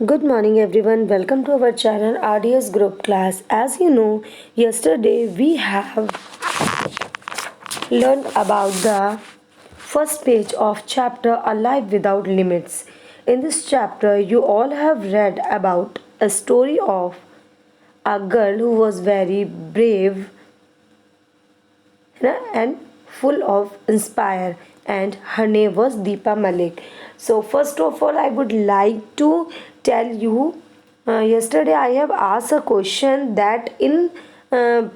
Good morning, everyone. Welcome to our channel RDS Group class. As you know, yesterday we have learned about the first page of chapter A Life Without Limits. In this chapter, you all have read about a story of a girl who was very brave and full of inspire, and her name was Deepa Malik. So first of all, I would like to tell you, yesterday I have asked a question that in uh,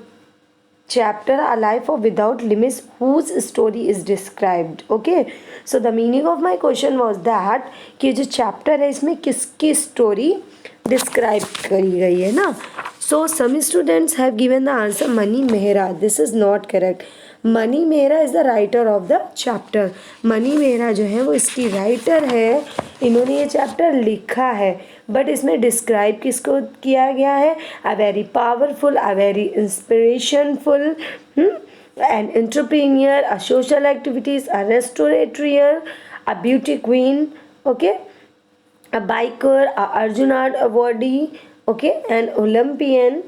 chapter A Life of Without Limits, whose story is described. Okay, so the meaning of my question was that कि जो chapter है इसमें किसकी story describe करी गई है ना. So some students have given the answer Mani Mehra. This is not correct. Money Mehra is the writer of the chapter. Money Mehra जो है वो इसकी राइटर है, इन्होंने ये चैप्टर लिखा है. बट इसमें डिस्क्राइब किसको किया गया है? A very powerful, a very inspirationful, an entrepreneur, a social activities, a restaurateur, a beauty queen, okay, a biker, a Arjuna awardee, okay, an Olympian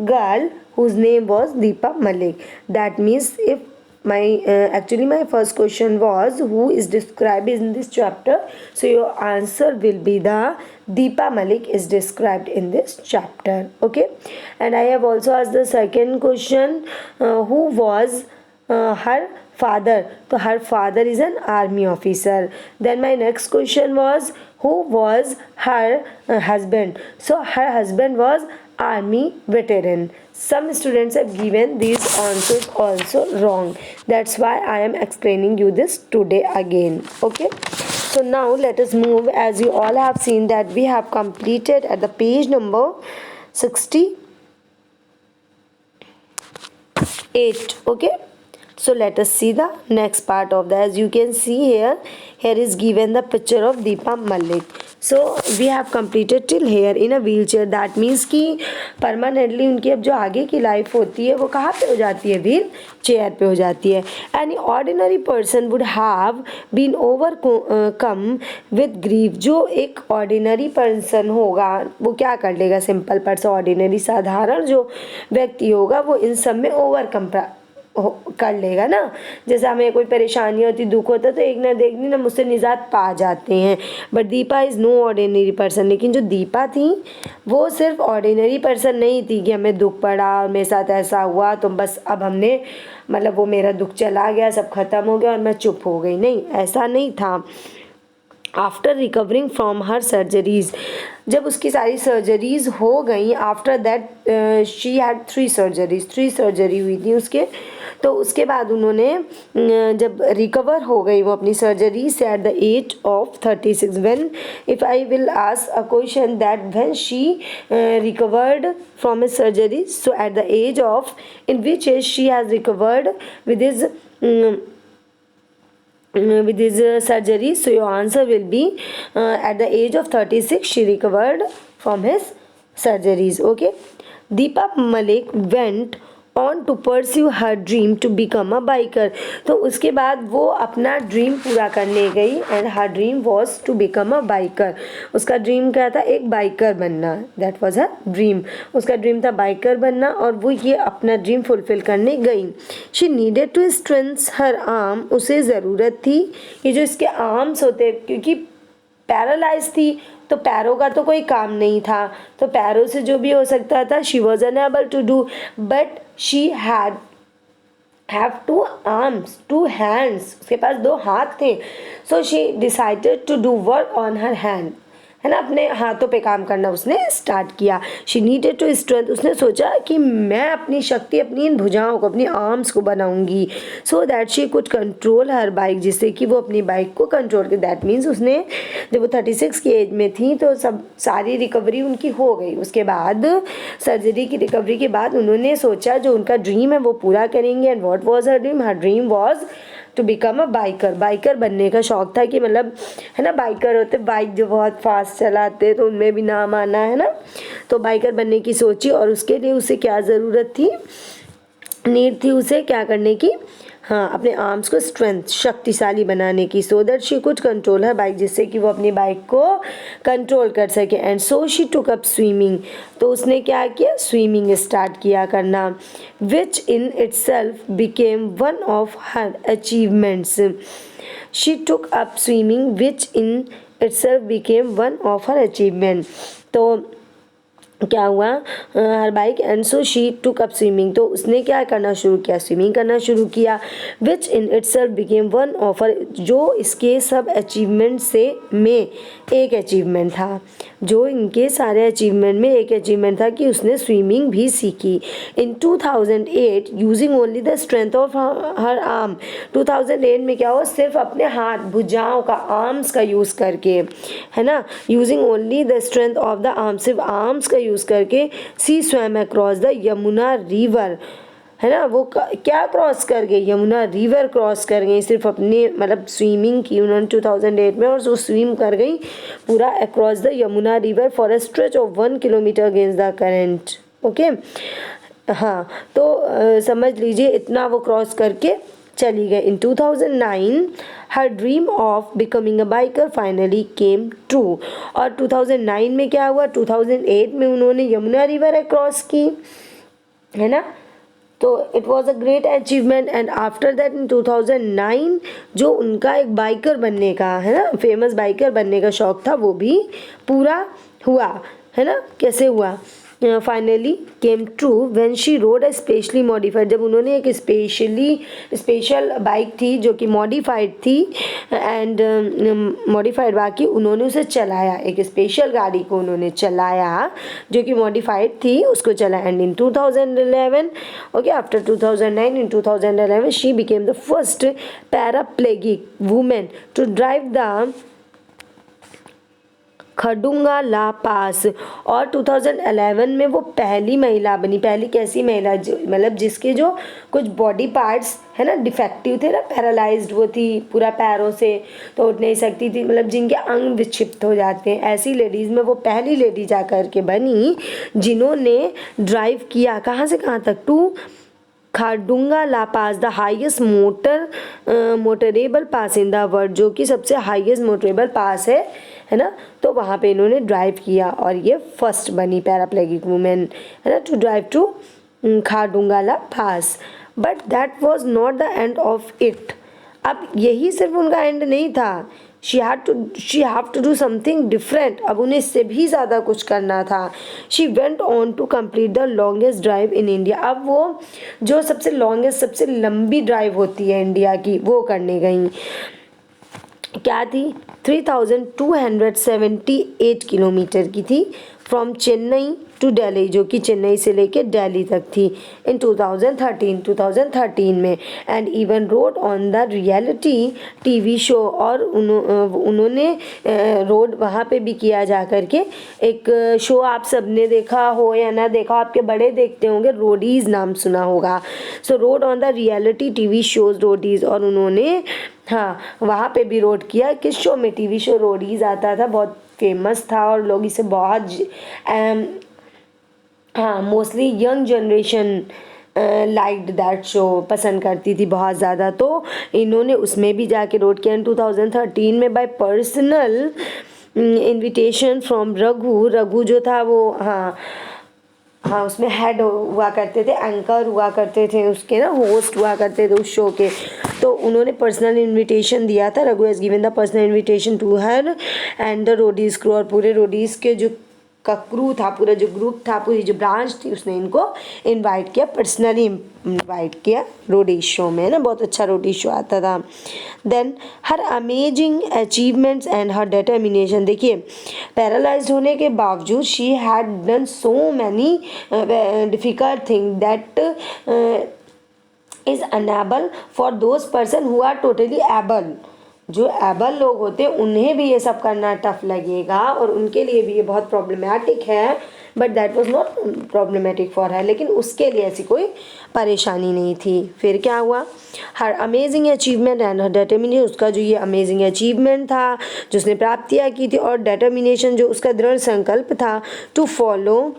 girl whose name was Deepa Malik. That means if my actually my first question was who is described in this chapter, so your answer will be the Deepa Malik is described in this chapter. Okay, and I have also asked the second question, who was her father. So her father is an army officer. Then my next question was who was her husband. So her husband was army veteran. Some students have given these answers also wrong. That's why I am explaining you this today again. Okay, so now let us move. As you all have seen that we have completed at the page number 68. Okay, so let us see the next part of that. As you can see here is given the picture of Deepa Malik. So we have completed till here in a wheelchair. That means कि permanently उनकी अब जो आगे की life होती है वो कहाँ पे हो जाती है? व्हील चेयर पे हो जाती है. Any ordinary person would have been overcome with grief. जो एक ऑर्डिनरी पर्सन होगा वो क्या कर लेगा? सिंपल पर्सन, ऑर्डिनरी साधारण जो व्यक्ति होगा वो इन सब में ओवरकम कर लेगा ना. जैसे हमें कोई परेशानी होती, दुख होता तो एक ना देखनी ना मुझसे निजात पा जाते हैं. But Deepa is no ordinary person. लेकिन जो दीपा थी वो सिर्फ ऑर्डिनरी पर्सन नहीं थी कि हमें दुख पड़ा और मेरे साथ ऐसा हुआ तो बस अब हमने मतलब वो मेरा दुख चला गया, सब खत्म हो गया और मैं चुप हो गई. नहीं, ऐसा नहीं था. After recovering from her surgeries, जब उसकी सारी सर्जरीज़ हो गई, after that she had 3 surgery हुई थी उसके. तो उसके बाद उन्होंने जब रिकवर हो गई वो अपनी सर्जरी से at the age of 36. When if I will ask a question that when she recovered from his surgery, so at the age of in which age she has recovered with his surgery, so your answer will be at the age of 36 she recovered from his surgeries. Okay, Deepa Malik went on to pursue her dream to become a biker. तो उसके बाद वो अपना dream पूरा करने गई and her dream was to become a biker. उसका dream क्या था? एक बाइकर बनना. That was her dream. उसका ड्रीम था बाइकर बनना और वो ये अपना ड्रीम फुलफिल करने गई. She needed to strength her arm. उसे ज़रूरत थी कि जो इसके आर्म्स होते, क्योंकि पैरालाइज थी तो पैरों का तो कोई काम नहीं था, तो पैरों से जो भी हो सकता था she was unable to do. But she have 2 arms, 2 hands. उसके पास 2 हाथ थे. So she decided to do work on her hand, है ना, अपने हाथों पे काम करना उसने स्टार्ट किया. She needed to strength. उसने सोचा कि मैं अपनी शक्ति अपनी इन भुजाओं को, अपनी आर्म्स को बनाऊंगी. सो that she could control her bike, जिससे कि वो अपनी बाइक को कंट्रोल कर. दैट मीन्स उसने जब वो 36 की एज में थी तो सब सारी रिकवरी उनकी हो गई. उसके बाद सर्जरी की रिकवरी के बाद उन्होंने सोचा जो उनका ड्रीम है वो पूरा करेंगे. And what was her dream? Her dream was to become a biker. Biker बनने का शौक था कि मतलब है ना, बाइकर होते बाइक जो बहुत फास्ट चलाते तो उनमें भी नाम आना है ना. तो बाइकर बनने की सोची और उसके लिए उसे क्या ज़रूरत थी? नीड थी उसे क्या करने की? हाँ, अपने आर्म्स को स्ट्रेंथ शक्तिशाली बनाने की, so that she could control her bike, जिससे कि वो अपनी बाइक को कंट्रोल कर सके। And so she took up swimming, तो उसने क्या किया, स्विमिंग स्टार्ट किया करना, which in itself became one of her achievements. She took up swimming which in itself became one of her achievement. तो क्या हुआ, her bike, and so she took up swimming, तो उसने क्या करना शुरू किया, स्विमिंग करना शुरू किया, which in itself became one of her, जो इसके सब अचीवमेंट से में एक अचीवमेंट था, जो इनके सारे अचीवमेंट में एक अचीवमेंट था कि उसने स्विमिंग भी सीखी। इन 2008 using only the strength of her arm, 2008 में क्या हुआ, सिर्फ अपने हाथ भुजाओं का, आर्म्स का यूज़ करके, है ना, using only the strength of the arm, सिर्फ आर्म्स का यूज़ करके, she swam across the Yamuna river, है ना, वो क्या क्रॉस कर गई, यमुना रिवर क्रॉस कर गई, सिर्फ अपने मतलब स्विमिंग की उन्होंने 2008 में, और वो स्विम कर गई पूरा across the Yamuna river for a stretch of 1 kilometre against the current. Okay, हाँ, तो समझ लीजिए इतना वो क्रॉस करके चली गई। इन 2009 her dream of becoming a biker finally came true. और 2009 में क्या हुआ, 2008 में उन्होंने यमुना रिवर क्रॉस की, है ना, तो it was a great achievement. And after that in 2009 जो उनका एक बाइकर बनने का, है ना, फेमस बाइकर बनने का शौक था, वो भी पूरा हुआ, है ना, कैसे हुआ, finally came true when she road a specially modified, जब उन्होंने एक स्पेशल बाइक थी जो कि मॉडिफाइड थी, एंड मॉडिफाइड, बाकी उन्होंने उसे चलाया, एक स्पेशल गाड़ी को उन्होंने चलाया जो कि मॉडिफाइड थी, उसको चलाया। And in 2011, okay, after 2009, in 2011 she became the first paraplegic women to drive the Khardung La pass. और 2011 में वो पहली महिला बनी, पहली कैसी महिला, जो मतलब जिसके जो कुछ बॉडी पार्ट्स है ना डिफेक्टिव थे ना, पैरालाइज्ड वो थी पूरा पैरों से, तो उठ नहीं सकती थी, मतलब जिनके अंग विक्षिप्त हो जाते हैं, ऐसी लेडीज़ में वो पहली लेडी जा कर के बनी जिन्होंने ड्राइव किया कहाँ से कहाँ तक, to Khardung La pass, the highest motorable pass in the world, जो कि सबसे हाईएस्ट मोटरेबल पास है ना, तो वहाँ पे इन्होंने ड्राइव किया और ये फर्स्ट बनी पैराप्लेगिक वुमेन, है ना, to drive to Khardung La pass. But that was not the end of it, अब यही सिर्फ उनका एंड नहीं था, she have to do something different, अब उन्हें इससे भी ज़्यादा कुछ करना था। She went on to complete the longest drive in India, अब वो जो सबसे लॉन्गेस्ट, सबसे लंबी ड्राइव होती है इंडिया की, वो करने गई। क्या थी, 3278 किलोमीटर की थी, फ्रॉम चेन्नई टू दिल्ली, जो कि चेन्नई से लेके दिल्ली तक थी इन 2013 में। And even road on the reality TV show, और उन्होंने रोड वहाँ पे भी किया जा करके एक शो, आप सबने देखा हो या ना देखा, आपके बड़े देखते होंगे, रोडीज़ नाम सुना होगा। So rode on the reality TV shows Roadies, और उन्होंने हाँ वहाँ पे भी रोड किया, किस शो में, टीवी शो रोडीज़ आता था, बहुत फेमस था और लोग इसे बहुत हाँ mostly young generation liked that show, पसंद करती थी बहुत ज़्यादा, तो इन्होंने उसमें भी जाके रोड किया। 2013 में bye personal invitation from Raghu जो था वो हाँ उसमें हेड हुआ करते थे, एंकर हुआ करते थे उसके ना, होस्ट हुआ करते थे उस शो के, तो उन्होंने पर्सनल इनविटेशन दिया था, Raghu has given the personal invitation to her and the Roadies crew, और पूरे रोडीज़ के जो का क्रू था, पूरा जो ग्रुप था, पूरी जो ब्रांच थी, उसने इनको इनवाइट किया, पर्सनली इनवाइट किया रोडीज शो में, ना बहुत अच्छा रोडीज शो आता था। Then her amazing achievements and her determination, देखिए पैरालाइज्ड होने के बावजूद she had done so many difficult thing that is unable for those person who are totally able, जो एबल लोग होते हैं उन्हें भी ये सब करना टफ लगेगा और उनके लिए भी ये बहुत प्रॉब्लमेटिक है, but that was not problematic for her, लेकिन उसके लिए ऐसी कोई परेशानी नहीं थी। फिर क्या हुआ, her amazing achievement and her determination, उसका जो ये अमेजिंग अचीवमेंट था जो उसने प्राप्तियाँ की थी, और डिटर्मिनेशन जो उसका दृढ़ संकल्प था, टू फॉलो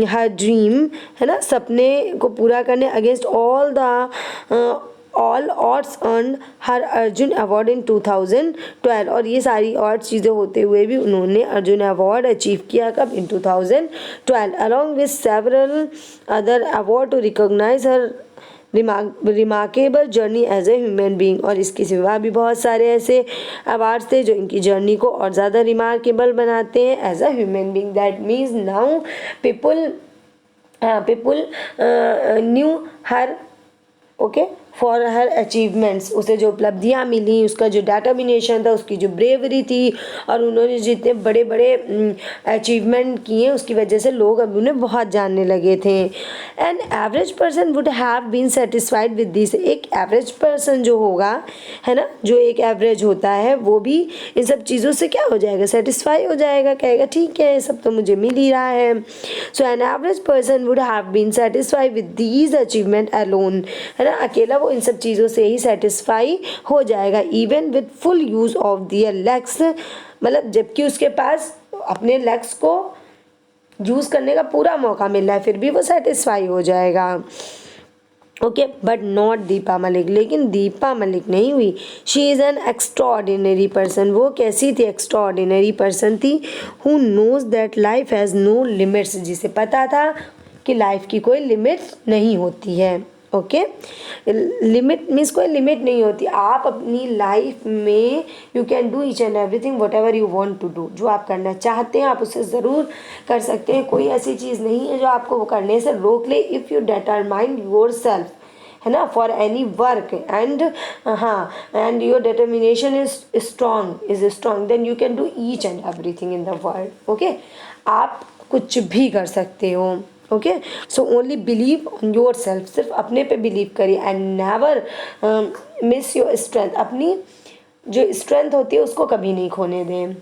हर ड्रीम, है ना, सपने को पूरा करने, against all the all awards earn her Arjun award in 2012, और ये सारी अवार्ड चीज़ें होते हुए भी उन्होंने अर्जुन अवार्ड अचीव किया कब, in 2012, along with several other award to recognise her remarkable journey as a human being. और इसके सिवा भी बहुत सारे ऐसे अवार्ड्स थे जो इनकी जर्नी को और ज़्यादा रिमार्केबल बनाते हैं as a human being. That means now people knew her, okay, for her achievements, उसे जो उपलब्धियाँ मिली, उसका जो डेटर्मिनेशन था, उसकी जो ब्रेवरी थी, और उन्होंने जितने बड़े बड़े अचीवमेंट किए उसकी वजह से लोग अब उन्हें बहुत जानने लगे थे। An average person would have been satisfied with this, एक एवरेज पर्सन जो होगा, है ना, जो एक एवरेज होता है वो भी इन सब चीज़ों से क्या हो जाएगा, सेटिस्फाई हो जाएगा, कहेगा ठीक है ये सब तो मुझे मिल ही रहा है। So an average person would have been satisfied with these achievement alone, है ना, अकेला वो इन सब चीज़ों से ही सेटिस्फाई हो जाएगा। Even with full use of their legs, मतलब जबकि उसके पास अपने लेग्स को यूज़ करने का पूरा मौका मिल रहा है फिर भी वो सेटिस्फाई हो जाएगा। Okay, but not Deepa Malik, लेकिन दीपा मलिक नहीं हुई। She is an extraordinary person, वो कैसी थी, एक्स्ट्रॉर्डिनरी पर्सन थी। Who knows that life has no limits, जिसे पता था कि लाइफ की कोई लिमिट्स नहीं होती है। ओके, लिमिट मीन्स कोई लिमिट नहीं होती, आप अपनी लाइफ में you can do each and everything whatever you want to do, जो आप करना चाहते हैं आप उसे ज़रूर कर सकते हैं। कोई ऐसी चीज़ नहीं है जो आपको वो करने से रोक ले, if you determine yourself, है ना, फॉर एनी वर्क, एंड हाँ, and your determination is strong then you can do each and everything in the world. Okay, आप कुछ भी कर सकते हो। Okay, so only believe on yourself, सिर्फ अपने पे बिलीव करिए, and never miss your strength, अपनी जो स्ट्रेंथ होती है उसको कभी नहीं खोने दें।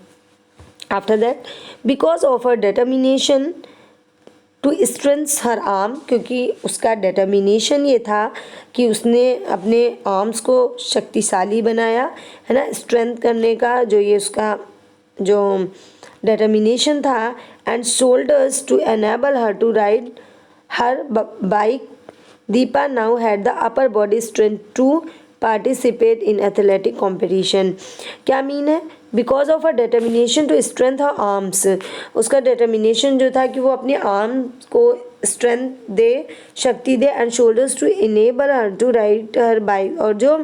After that, because of her determination to strengths her arm, क्योंकि उसका डिटर्मिनेशन ये था कि उसने अपने आर्म्स को शक्तिशाली बनाया, है ना, स्ट्रेंथ करने का जो ये उसका जो डिटर्मिनेशन था, and shoulders to enable her to ride her bike, Deepa now had the upper body strength to participate in athletic competition. क्या मीन है, because of a determination to strength her arms, उसका डिटर्मिनेशन जो था कि वो अपने arms को strength दे, शक्ति दे, and shoulders to enable her to ride her bike, और जो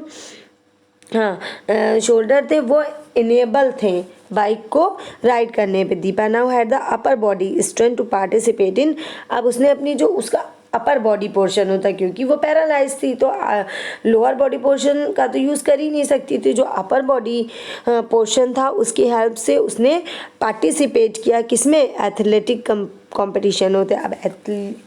हाँ शोल्डर थे वो इनेबल थे बाइक को राइड करने पे। Deepa now had the upper body strength to participate in, अब उसने अपनी जो उसका अपर बॉडी पोर्शन होता, क्योंकि वो पैरालाइज थी तो लोअर बॉडी पोर्शन का तो यूज़ कर ही नहीं सकती थी, जो अपर बॉडी पोर्शन था उसकी हेल्प से उसने पार्टिसिपेट किया किसमें, एथलेटिक कंपटीशन होते हैं। अब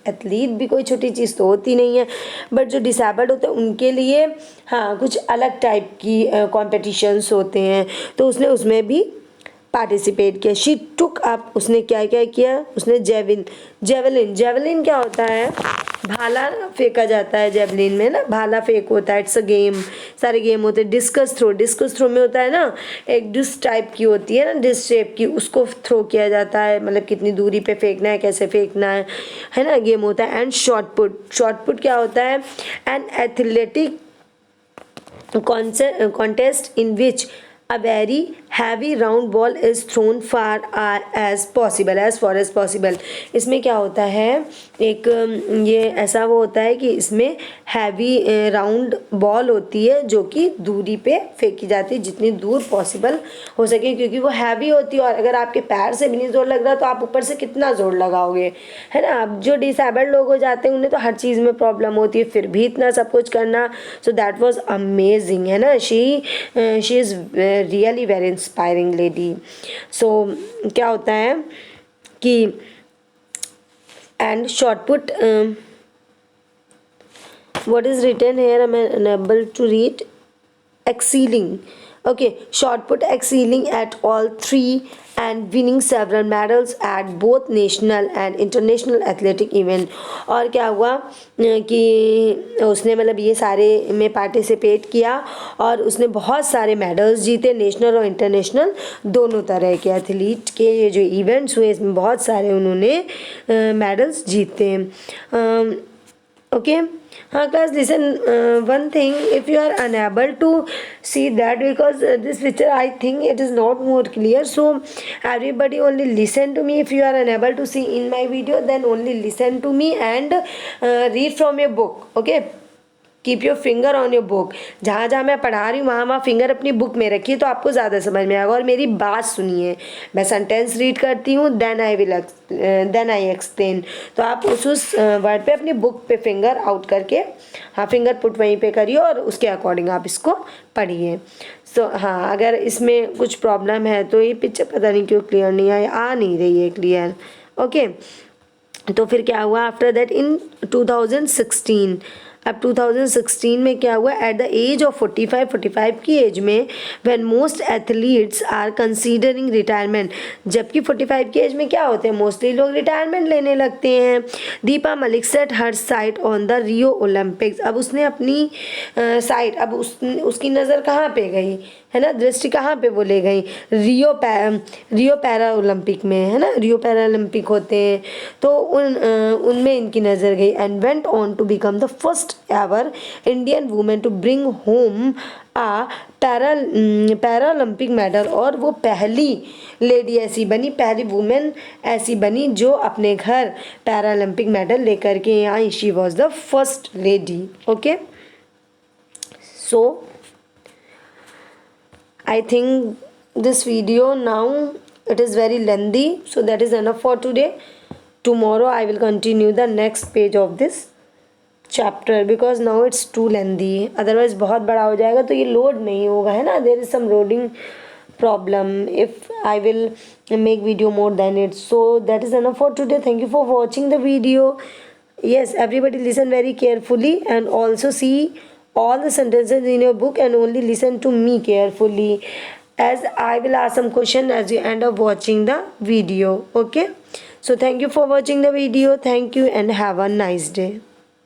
एथलीट भी कोई छोटी चीज़ तो होती नहीं है, बट जो डिसेबल्ड होते हैं उनके लिए हाँ कुछ अलग टाइप की कॉम्पिटिशन्स होते हैं, तो उसने उसमें भी पार्टिसिपेट किया। शी टुक अप, उसने क्या क्या किया, उसने जेवलिन क्या होता है, भाला फेंका जाता है जेवलिन में ना, भाला फेंक होता है, इट्स अ गेम, सारे गेम होते हैं। डिस्कस थ्रो में होता है ना, एक डिस्क टाइप की होती है ना, डिस्क शेप की, उसको थ्रो किया जाता है, मतलब कितनी दूरी पे फेंकना है, कैसे फेंकना है ना, गेम होता है। एंड शॉट पुट क्या होता है, an athletic contest in which a very heavy round ball is thrown as far as possible। इसमें क्या होता है, एक ये ऐसा वो होता है कि इसमें हैवी राउंड बॉल होती है जो कि दूरी पे फेंकी जाती है जितनी दूर पॉसिबल हो सके, क्योंकि वो हैवी होती है और अगर आपके पैर से भी नहीं जोर लग रहा तो आप ऊपर से कितना जोर लगाओगे, है ना। अब जो डिसेबल्ड लोग हो जाते हैं उन्हें तो हर चीज़ में प्रॉब्लम होती है, फिर भी इतना सब कुछ करना, सो दैट वाज अमेजिंग, है ना। She is really very inspiring lady. So क्या होता है कि and short put, what is written here, I'm unable to read, excelling, okay, shot put excelling at all three and winning several medals at both national and international athletic event। और क्या हुआ कि उसने मतलब ये सारे में पार्टिसिपेट किया और उसने बहुत सारे मेडल्स जीते, नेशनल और इंटरनेशनल दोनों तरह के एथलीट के ये जो इवेंट्स हुए इसमें बहुत सारे उन्होंने मेडल्स जीते। Okay, Class, listen, one thing, if you are unable to see that, because this picture I think it is not more clear, so everybody only listen to me. If you are unable to see in my video, then only listen to me and read from your book, okay. Keep your finger on your book, जहाँ जहाँ मैं पढ़ा रही हूँ वहाँ वहाँ finger अपनी book में रखिए, तो आपको ज़्यादा समझ में आएगा। और मेरी बात सुनिए, मैं सेंटेंस रीड करती हूँ, देन आई एक्सप्लेन, तो आप उस वर्ड पे अपनी बुक पे फिंगर आउट करके, हाँ, फिंगर पुट वहीं पे करिए और उसके अकॉर्डिंग आप इसको पढ़िए। सो हाँ, अगर इसमें कुछ प्रॉब्लम है तो ये पिक्चर पता नहीं क्यों क्लियर नहीं आ नहीं रही है क्लियर, ओके। तो फिर क्या हुआ आफ्टर दैट इन 2016, अब 2016 में क्या हुआ, एट द एज ऑफ 45 की एज में, when most athletes are considering retirement, जबकि 45 की एज में क्या होते हैं, मोस्टली लोग रिटायरमेंट लेने लगते हैं। Deepa Malik set her site on the Rio Olympics, अब उसने अपनी साइट, अब उसकी नज़र कहाँ पे गई, है ना, दृष्टि कहाँ पे वो ले गई, रियो पैरा ओलंपिक में, है ना, रियो पैरा ओलंपिक होते हैं, तो उनमें इनकी नज़र गई। And went on to become the first ever Indian women to bring home a para Olympic medal, और वो पहली लेडी ऐसी बनी, पहली वुमेन ऐसी बनी जो अपने घर पैरा ओलंपिक मेडल लेकर के आई। She was the first lady, okay. So I think this video now it is very lengthy, so that is enough for today. Tomorrow I will continue the next page of this chapter because now it's too lengthy, otherwise बहुत बड़ा हो जाएगा तो ये load नहीं होगा, है ना, there is some loading problem if I will make video more than it. So that is enough for today. Thank you for watching the video. Yes, everybody listen very carefully and also see all the sentences in your book and only listen to me carefully, as I will ask some question as you end up watching the video, okay. So thank you for watching the video. Thank you and have a nice day.